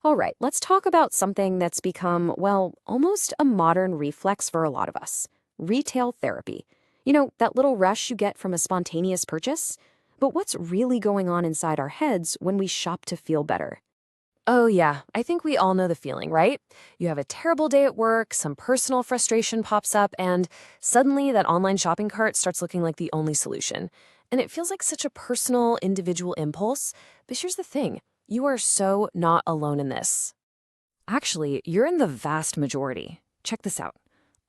All right, let's talk about something that's become, well, almost a modern reflex for a lot of us: retail therapy. That little rush you get from a spontaneous purchase? But what's really going on inside our heads when we shop to feel better? Oh, yeah, I think we all know the feeling, right? You have a terrible day at work, some personal frustration pops up, and suddenly that online shopping cart starts looking like the only solution. And it feels like such a personal, individual impulse. But here's the thing: you are so not alone in this. Actually, you're in the vast majority. Check this out.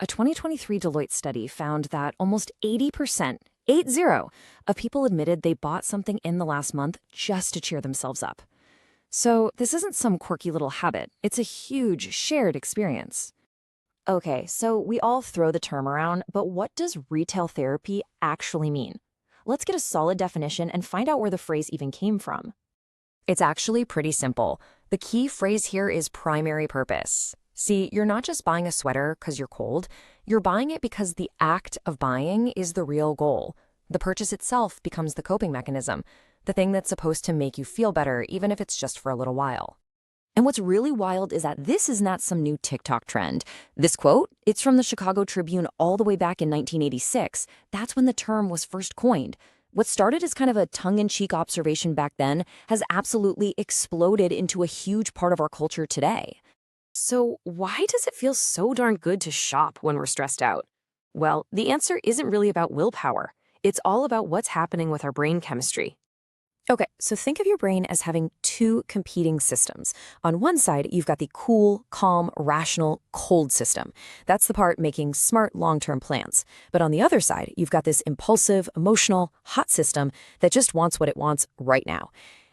A 2023 Deloitte study found that almost 80%, 80, of people admitted they bought something in the last month just to cheer themselves up. So, this isn't some quirky little habit, it's a huge shared experience. Okay, so we all throw the term around, but what does retail therapy actually mean? Let's get a solid definition and find out where the phrase even came from. It's actually pretty simple. The key phrase here is primary purpose. See, you're not just buying a sweater because you're cold, you're buying it because the act of buying is the real goal. The purchase itself becomes the coping mechanism, the thing that's supposed to make you feel better, even if it's just for a little while. And what's really wild is that this is not some new TikTok trend. This quote, it's from the Chicago Tribune all the way back in 1986. That's when the term was first coined. What started as kind of a tongue-in-cheek observation back then has absolutely exploded into a huge part of our culture today. So why does it feel so darn good to shop when we're stressed out? Well, the answer isn't really about willpower. It's all about what's happening with our brain chemistry. Okay, so think of your brain as having two competing systems. On one side, you've got the cool, calm, rational, cold system. That's the part making smart long-term plans. But on the other side, you've got this impulsive, emotional, hot system that just wants what it wants right now.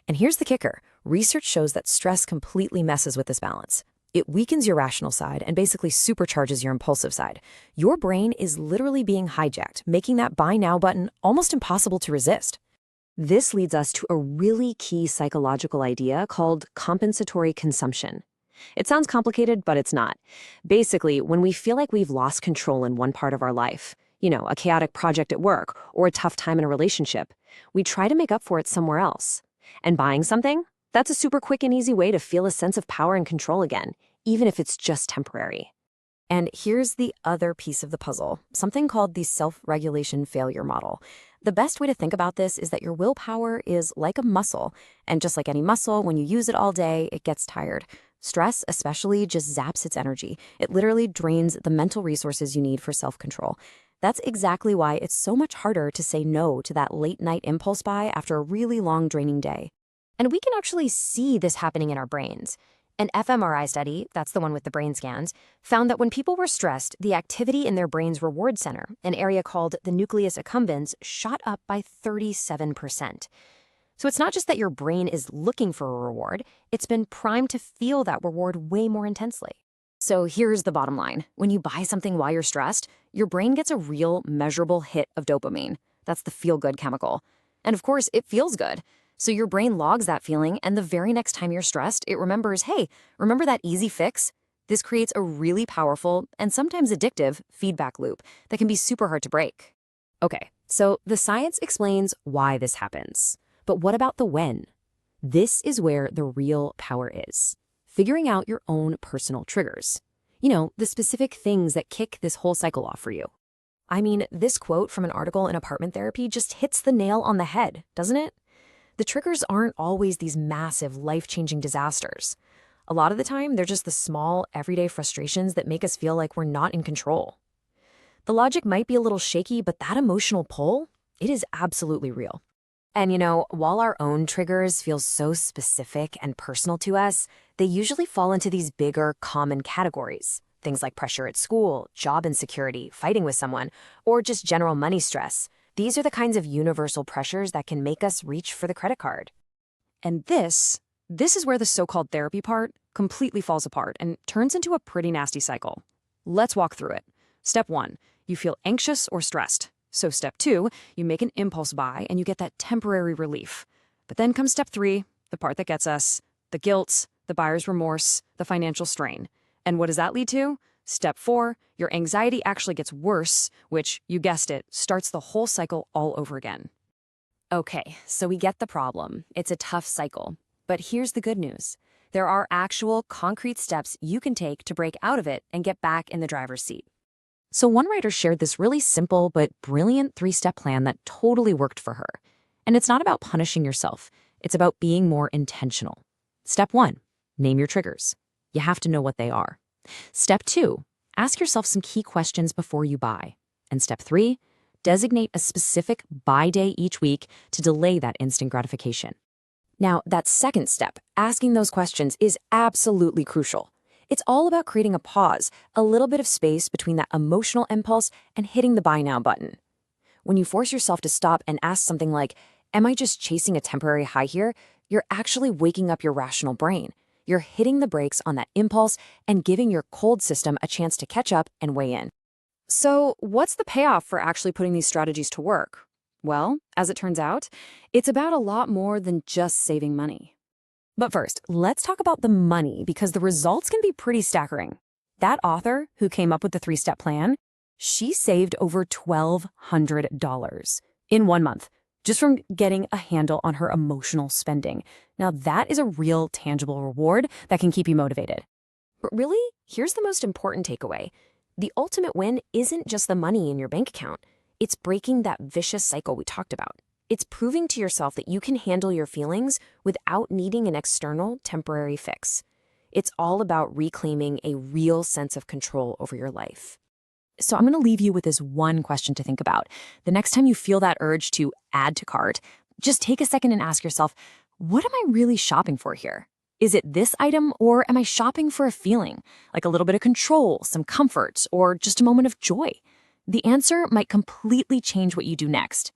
And here's the kicker. Research shows that stress completely messes with this balance. It weakens your rational side and basically supercharges your impulsive side. Your brain is literally being hijacked, making that buy now button almost impossible to resist. This leads us to a really key psychological idea called compensatory consumption. It sounds complicated, but it's not. Basically, when we feel like we've lost control in one part of our life, a chaotic project at work or a tough time in a relationship, we try to make up for it somewhere else. And buying something? That's a super quick and easy way to feel a sense of power and control again, even if it's just temporary. And here's the other piece of the puzzle, something called the self-regulation failure model. The best way to think about this is that your willpower is like a muscle, and just like any muscle, when you use it all day, it gets tired. Stress, especially, just zaps its energy. It literally drains the mental resources you need for self-control. That's exactly why it's so much harder to say no to that late-night impulse buy after a really long, draining day. And we can actually see this happening in our brains. An fMRI study, that's the one with the brain scans, found that when people were stressed, the activity in their brain's reward center, an area called the nucleus accumbens, shot up by 37%. So it's not just that your brain is looking for a reward, it's been primed to feel that reward way more intensely. So here's the bottom line. When you buy something while you're stressed, your brain gets a real, measurable hit of dopamine. That's the feel-good chemical. And of course, it feels good. So your brain logs that feeling, and the very next time you're stressed, it remembers, hey, remember that easy fix? This creates a really powerful and sometimes addictive feedback loop that can be super hard to break. Okay, so the science explains why this happens. But what about the when? This is where the real power is. Figuring out your own personal triggers. The specific things that kick this whole cycle off for you. I mean, this quote from an article in Apartment Therapy just hits the nail on the head, doesn't it? The triggers aren't always these massive, life-changing disasters. A lot of the time, they're just the small, everyday frustrations that make us feel like we're not in control. The logic might be a little shaky, but that emotional pull, it is absolutely real. And while our own triggers feel so specific and personal to us, they usually fall into these bigger, common categories. Things like pressure at school, job insecurity, fighting with someone, or just general money stress. These are the kinds of universal pressures that can make us reach for the credit card. And this is where the so-called therapy part completely falls apart and turns into a pretty nasty cycle. Let's walk through it. Step 1, you feel anxious or stressed. So step 2, you make an impulse buy and you get that temporary relief. But then comes step 3, the part that gets us, the guilt, the buyer's remorse, the financial strain. And what does that lead to? Step 4, your anxiety actually gets worse, which, you guessed it, starts the whole cycle all over again. Okay, so we get the problem. It's a tough cycle. But here's the good news. There are actual, concrete steps you can take to break out of it and get back in the driver's seat. So one writer shared this really simple but brilliant 3-step plan that totally worked for her. And it's not about punishing yourself. It's about being more intentional. Step 1, name your triggers. You have to know what they are. Step 2, ask yourself some key questions before you buy. And step 3, designate a specific buy day each week to delay that instant gratification. Now, that second step, asking those questions, is absolutely crucial. It's all about creating a pause, a little bit of space between that emotional impulse and hitting the buy now button. When you force yourself to stop and ask something like, am I just chasing a temporary high here? You're actually waking up your rational brain. You're hitting the brakes on that impulse and giving your cold system a chance to catch up and weigh in. So, what's the payoff for actually putting these strategies to work? Well, as it turns out, it's about a lot more than just saving money. But first, let's talk about the money, because the results can be pretty staggering. That author who came up with the 3-step plan, she saved over $1,200 in 1 month just from getting a handle on her emotional spending. Now, that is a real tangible reward that can keep you motivated. But really, here's the most important takeaway. The ultimate win isn't just the money in your bank account. It's breaking that vicious cycle we talked about. It's proving to yourself that you can handle your feelings without needing an external, temporary fix. It's all about reclaiming a real sense of control over your life. So I'm going to leave you with this one question to think about. The next time you feel that urge to add to cart, just take a second and ask yourself, what am I really shopping for here? Is it this item, or am I shopping for a feeling, like a little bit of control, some comfort, or just a moment of joy? The answer might completely change what you do next.